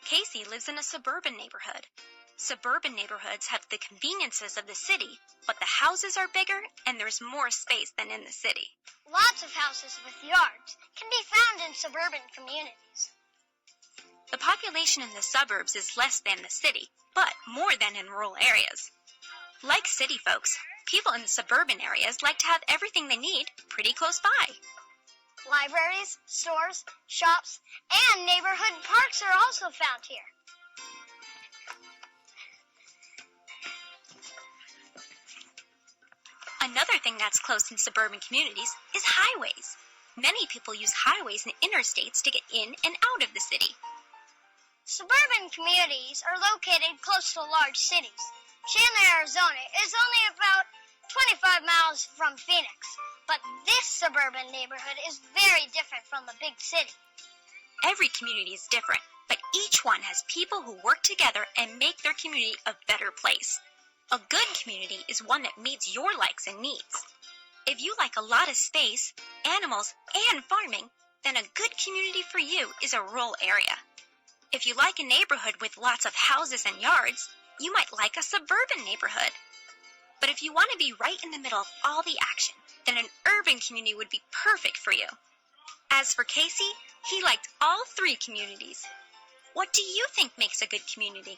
Casey lives in a suburban neighborhood. Suburban neighborhoods have the conveniences of the city, but the houses are bigger and there's more space than in the city. Lots of houses with yards can be found in suburban communities. The population in the suburbs is less than the city, but more than in rural areas. Like city folks, people in the suburban areas like to have everything they need pretty close by. Libraries, stores, shops, and neighborhood parks are also found here. Another thing that's close in suburban communities is highways. Many people use highways and interstates to get in and out of the city. Suburban communities are located close to large cities. Chandler, Arizona is only about 25 miles from Phoenix, but this suburban neighborhood is very different from the big city. Every community is different, but each one has people who work together and make their community a better place. A good community is one that meets your likes and needs. If you like a lot of space, animals, and farming, then a good community for you is a rural area. If you like a neighborhood with lots of houses and yards, you might like a suburban neighborhood. But if you want to be right in the middle of all the action, then an urban community would be perfect for you. As for Casey, he liked all three communities. What do you think makes a good community?